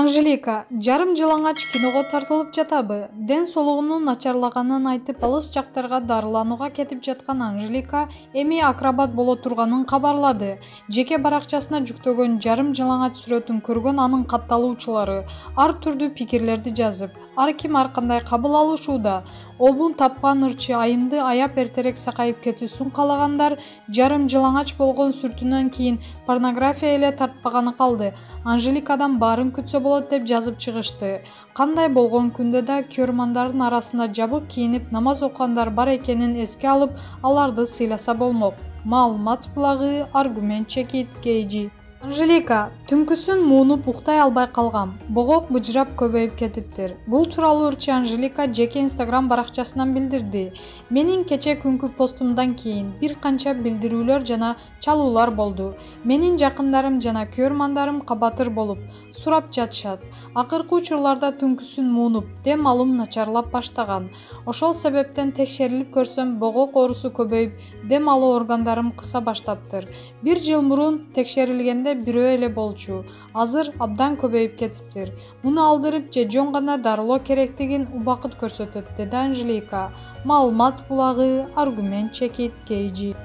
Анжелика, жарым жылаңач киного тартылып жатабы? Ден соолугунун начарлаганын айтып, алыс жактарга дарыланууга кетип жаткан Анжелика эми акробат боло турганын кабарлады. Жеке баракчасына жүктөгөн жарым жылаңач сүрөтүн көргөн анын катталуучулары ар түрдүү пикирлерди жазып, ар ким ар кандай кабыл алышууда. Обун тапкан ырчы айымды аяп эртерээк сакайып кетүүсүн каалагандар жарым жылаңач болгон сүрөтүнөн кийин порнография эле тартпаганы калды. Анжеликадан баарын күтсө болот деп жазып чыгышты. Кандай болгон күндө да көрмандардын арасында жабык кийинип намаз окугандар бар экенин эске алып, аларды сыйласа болмок. Маалымат булагы Аргумент Чекит KG. Анжелика, түнкүсүн муунуп уктай албай калгам. Богок быжырап көбөйүп кетиптир. Бул тууралуу ырчы Анжелика жеке Instagram баракчасынан билдирди. Менин кече күнкү постумдан кийин бир канча билдирүүлөр жана чалуулар болду. Менин жакындарым жана көрмандарым кабатыр болуп сурап жатышат. Акыркы учурларда түнкүсүн муунуп, дем алуум начарлап баштаган. Ошол себептен текшерилип көрсөм, богок оорусу көбөйүп, дем алуу органдарым кыса баштаптыр. Бир жыл мурун текшерилгенде бирөө эле болчу. Азыр абдан көбөйүп кетиптир. Муну алдырып же жөн гана дарылоо керектигин убакыт көрсөтөт, деди Анжелика. Маалымат булагы Аргумент Чекит KG.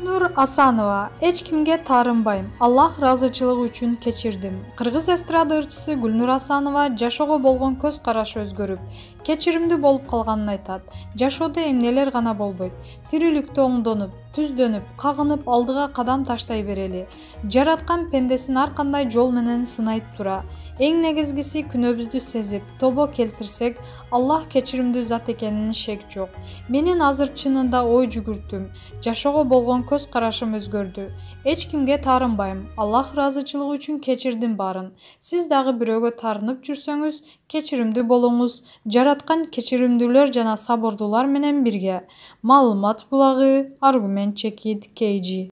Нур Асанова, эч кимге таарынбайм, Аллах ыраазычылыгы үчүн кечирдим. Кыргыз эстрада ырчысы Гүлнур Асанова жашоого болгон көз карашы өзгөрүп, кечиримдүү болуп калганын айтат. Жашоодо эмнелер гана болбойт. Тирүүлүктө оңдонуп, түздөнүп, кагынып алдыга кадам таштай берели. Жараткан пендесин ар кандай жол менен сынайт тура. Эң негизгиси күнөөбүздү сезип, тобо келтирсек, Аллах кечиримдүү зат экенинин шек жок. Менин азыр чынында ой жүгүрттүм. Жашоого болгон көз карашым өзгөрдү. Эч кимге таарынбайм. Аллах ыраазычылыгы үчүн кечирдим баарын. Сиз дагы бирөөгө таарынып жүрсөңүз, кечиримдүү болуңуз. Жараткан кечиримдүүлөр жана сабырдуулар менен бирге. Маалымат булагы Аргумент Чекит KG.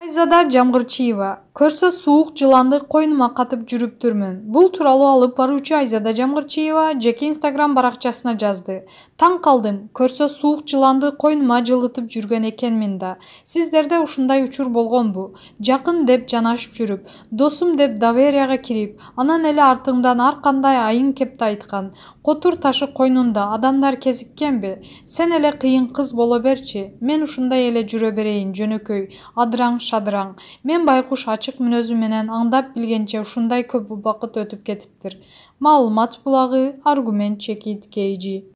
Айзада Жамгырчиева, көрсө суук жыланды койнума катып жүрүптүрмүн. Бул тууралуу алып баруучу Айзада Жамгырчиева жеке Instagram баракчасына жазды. Таң калдым, көрсө суук жыланды койнума жылытып жүргөн экенмин да. Сиздерде ушундай учур болгонбу? Жакын деп жанашып жүрүп, досум деп доверияга кирип, анан эле артыңдан ар кандай айың кепти айткан. Котур ташы койнунда адамдар кезиккенби? Сен эле кыйын кыз боло берчи. Мен ушундай эле жүрө берейин, жөнөкөй, адыраң шадыраң. Мен байкуш ачык мүнөзү менен аңдап билгенче ушундай көп убакыт өтүп кетиптир. Маалымат булагы Аргумент Чекит KG.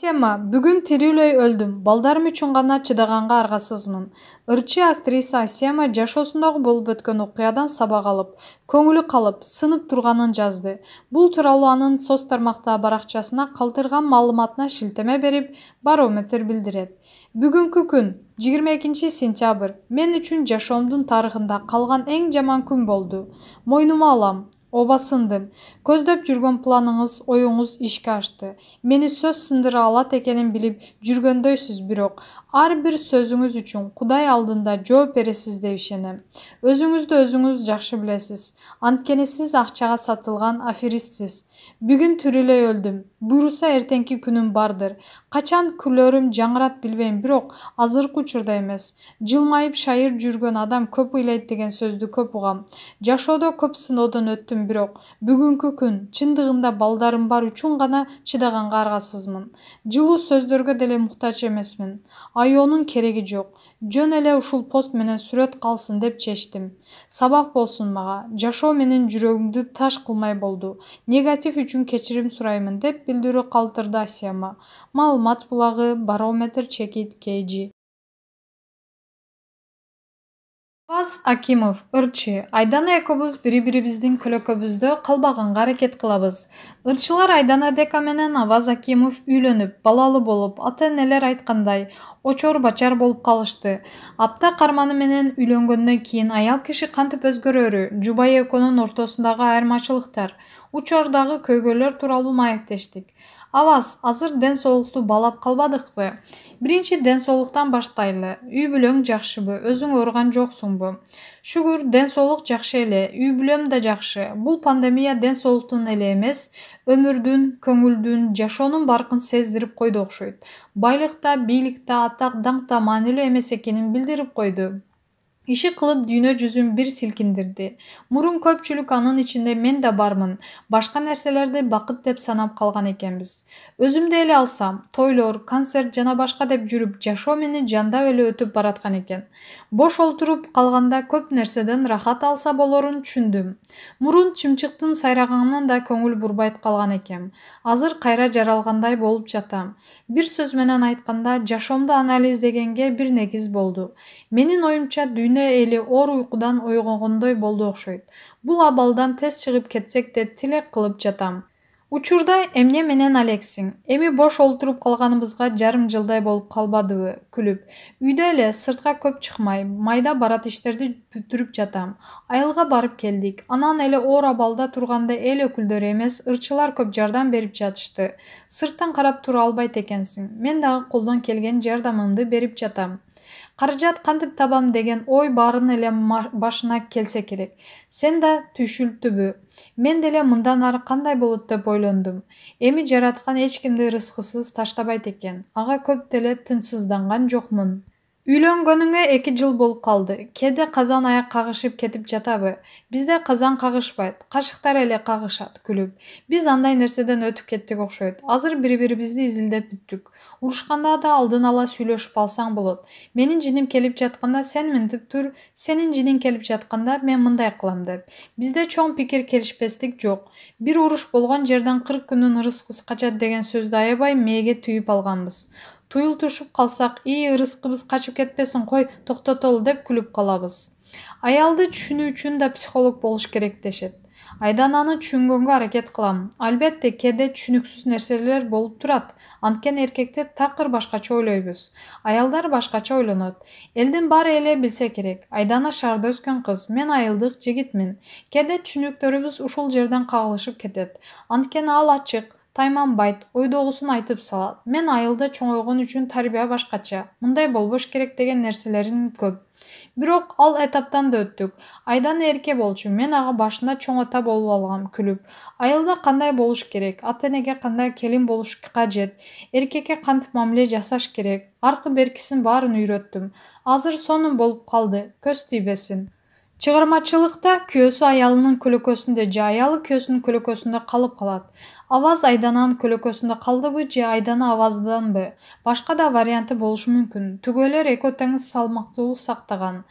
Тема: бүгүн тирүүлөй өлдүм, балдарым үчүн гана чыдаганга аргасызмын. Ырчы актриса Асема жашоосундагы болуп өткөн окуядан сабак алып, көңүлү калып, сынып турганын жазды. Бул тууралуу анын соц тармактагы баракчасына калтырган маалыматына шилтеме берип, Барометр билдирет. Бүгүнкү күн 22 сентябрь мен үчүн жашоомдун тарыхында калган эң жаман күн болду. Мойнума алам. Оба сындым. Көздөп жүргөн планыңыз, оюңуз ишке ашты. Мени сөз сындыра алат экенин билип жүргөндөйсүз, бирок ар бир сөзүңүз үчүн Кудай алдында жооп бересиз деп ишенем. Өзүңүздү өзүңүз жакшы билесиз. Анткени сиз акчага сатылган аферистсиз. Бүгүн тирүүлөй өлдүм. Буйруса эртеңки күнүм бардыр. Качан күлөрүм жаңырат билбейм, бирок азыркы учурда эмес. Жылмайып шайыр жүргөн адам көп ыйлайт деген сөздү көп угам. Жашоодо көп сыноодон өттүм, бирок бүгүнкү күн чындыгында балдарым бар үчүн гана чыдаганга аргасызмын. Жылуу сөздөргө деле муктаж эмесмин. Айоонун кереги жок. Жөн эле ушул пост менен сүрөт калсын деп чечтим. Сабак болсун мага. Жашоо менин жүрөгүмдү таш кылмай болду. Негатив үчүн кечирим сураймын деп билдирүү калтырды Асема. Маалымат булагы Барометр Чекит KG. Аваз Акимов, ырчы, Айдана экөөбүз бири-бирибиздин көлөкөбүздө калбаганга аракет кылабыз. Ырчылар Айдана Дека менен Аваз Акимов үйлөнүп, балалы болуп, ата-энелер айткандай, очор-бачар болуп калышты. Апта карманы менен үйлөнгөндөн кийин аял киши кантип өзгөрөрү, жубайы экөөнүн ортосундагы айырмачылыктар, учурдагы көйгөйлөр тууралуу маектештик. Аваз, азыр ден соолукту балап калбадыкпы? Биринчи ден соолуктан баштайлы. Үй бүлөң жакшыбы? Өзүң ооруган жоксуңбу? Шүгүр, ден соолук жакшы эле, үй бүлөм да жакшы. Бул пандемия ден соолуктун эле эмес, өмүрдүн, көңүлдүн, жашоонун баркын сездирип койду окшойт. Байлык да, бийлик да, атак, даңк да маанилүү эмес экенин билдирип койду. Иши кылып дүйнө жүзүн бир силкиндирди. Мурун көпчүлүк, анын ичинде мен да бармын, башка нерселерди бакыт деп санап калган экенбиз. Өзүмдү эле алсам, тойлор, концерт жана башка деп жүрүп, жашоо мени жандап эле өтүп бараткан экен. Бош олтуруп калганда көп нерседен рахат алса болорун түшүндүм. Мурун чымчыктын сайраганынан да көңүл бурбайт калган экем. Азыр кайра жаралгандай болуп жатам. Бир сөз менен айтканда, жашоомду анализдегенге бир негиз болду. Менин оюмча дүйнө эли оор уйкудан ойгонгондой болду окшойт. Бул абалдан тез чыгып кетсек деп тилек кылып жатам. Учурда эмне менен алексиң? Эми бош олтуруп калганыбызга жарым жылдай болуп калбадыбы? Күлүп. Үйдө эле, сыртка көп чыкмай, майда барат иштерди бүтүрүп жатам. Айылга барып келдик. Анан эле оор абалда турганда эл өкүлдөрү эмес, ырчылар көп жардам берип жатышты. Сырттан карап тура албайт экенсиң. Мен дагы колдон келген жардамымды берип жатам. Каражат кантип табам деген ой баарын эле башына келсе керек. Сен да түйшүлтүбү? Мен деле мындан ары кандай болот деп ойлондум. Эми жараткан эч кимди рызкысыз таштабайт экен. Ага көп деле тынчсызданган жокмун. Үйлөнгөнүңө 2 жыл болуп калды. Кээде казан аяк кагышып кетип жатабы? Бизде казан кагышпайт, кашыктар эле кагышат. Күлүп. Биз андай нерседен өтүп кеттик окшойт. Азыр бири-бирибизди изилдеп бүттүк. Урушканда да алдын ала сүйлөшүп алсаң болот. Менин жиним келип жатканда сен мынтип тур, сенин жиниң келип жатканда мен мындай кылам деп. Бизде чоң пикир келишпестик жок. Бир уруш болгон жерден 40 күнүн ырыскысы качат деген сөздү аябай мээге түйүп алганбыз. Туюлтушуп калсак, ырыскыбыз качып кетпесин, кой, токтотолу деп күлүп калабыз. Аялды түшүнүү үчүн да психолог болуш керек дешет. Айдананы түшүнгөнгө аракет кылам. Албетте, кээде түшүнүксүз нерселер болуп турат. Анткени эркектер такыр башкача ойлойбуз. Аялдар башкача ойлонот. Элдин баары эле билсе керек. Айдана шаарда өскөн кыз, мен айылдык жигитмин. Кээде түшүнүктөрүбүз ушул жерден кагылышып кетет. Анткени ал ачык, тайманбайт, ойдогусун айтып салат. Мен айылда чоңойгон үчүн тарбия башкача, мындай болбош керек деген нерселерим көп. Бирок ал этаптан да өттүк. Айдана эрке болчу, мен ага башында чоң ата болуп алгам, күлүп. Айылда кандай болуш керек, ата-энеге кандай келин болуш кажет, эркекке кантип мамиле жасаш керек, аркы беркисин баарын үйрөттүм. Азыр сонун болуп калды, көз тийбесин. Чыгармачылыкта күйөөсү аялынын көлөкөсүндө же аялы күйөөсүнүн көлөкөсүндө калып калат. Аваз Айдананын көлөкөсүндө калдыбы же Айдана Авазданбы? Башка да варианты болушу мүмкүн. Түгөлөр экөө тең салмактуулук сактаган.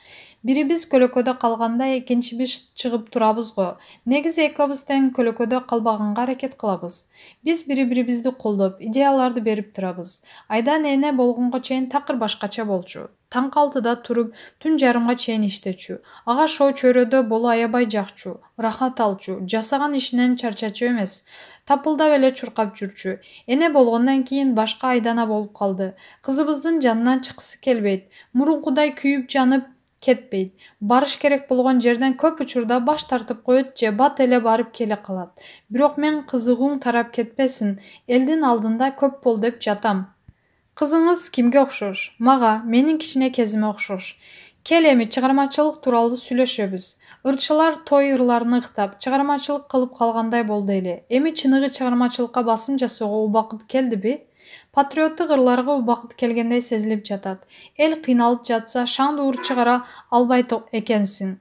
Бирибиз көлөкөдө калганда экинчибиз чыгып турабыз го. Негизи экөөбүз тең көлөкөдө калбаганга аракет кылабыз. Биз бири-бирибизди колдоп, идеяларды берип турабыз. Айдан эне болгонго чейин такыр башкача болчу. Таң 6-да туруп, түн жарымга чейин иштечү. Ага шоо чөйрөдө болуу аябай жакчу, рахат алчу, жасаган ишинен чарчачу эмес. Тапылдап эле чуркап жүрчү. Эне болгондон кийин башка Айдана болуп калды. Кызыбыздын жанынан чыккысы келбейт. Мурункудай күйүп жанып кетпейт. Барыш керек болгон жерден көп учурда баш тартып коет же бат эле барып келе калат. Бирок мен кызыгууң тарап кетпесин, элдин алдында көп бол деп жатам. Кызыңыз кимге окшош? Мага, менин кичине кезиме окшош. Кел эми чыгармачылык тууралуу сүйлөшөбүз. Ырчылар той ырларын ыктап, чыгармачылык кылып калгандай болду эле. Эми чыныгы чыгармачылыкка басым жасоого убакыт келдиби? Патриоттук ырларга убакыт келгендей сезилип жатат. Эл кыйналып жатса, шаңды ур чыгара албайт экенсиң.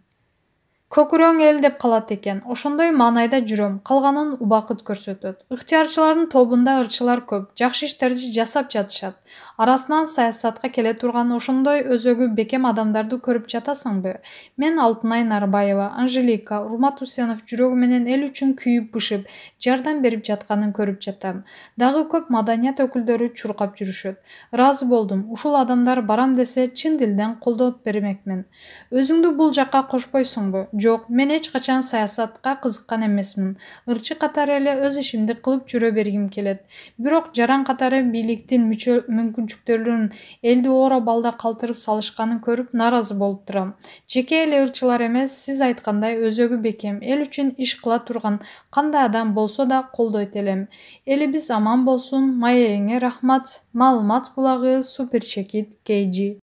Көкүрөң эл деп калат экен. Ошондой маанайда жүрөм. Калганын убакыт көрсөтөт. Ыктыярчылардын тобунда ырчылар көп, жакшы иштерди жасап жатышат. Арасынан саясатка келе турган ошондой өзөгү бекем адамдарды көрүп жатасыңбы? Мен Алтынай Нарбаева, Анжелика, Урмат Усенов жүрөгү менен эл үчүн күйүп-бышып, жардам берип жатканын көрүп жатам. Дагы көп маданият өкүлдөрү чуркап жүрүшөт. Ыраазы болдум. Ушул адамдар барам десе, чын дилден колдоп бермекмин. Өзүңдү бул жакка кошпойсуңбу? Жок, мен эч качан саясатка кызыккан эмесмин. Ырчы катары эле өз ишимди кылып жүрө бергим келет. Бирок жаран катары бийликтин мүмкүнчүлүктөрүн элди ооро балда калтырып салышканын көрүп нааразы болуп турам. Жеке эле ырчылар эмес, сиз айткандай өзөгү бекем, эл үчүн иш кыла турган кандай адам болсо да колдойт элем. Элибиз аман болсун. Маекеңе рахмат. Маалымат булагы Суперчекит KG.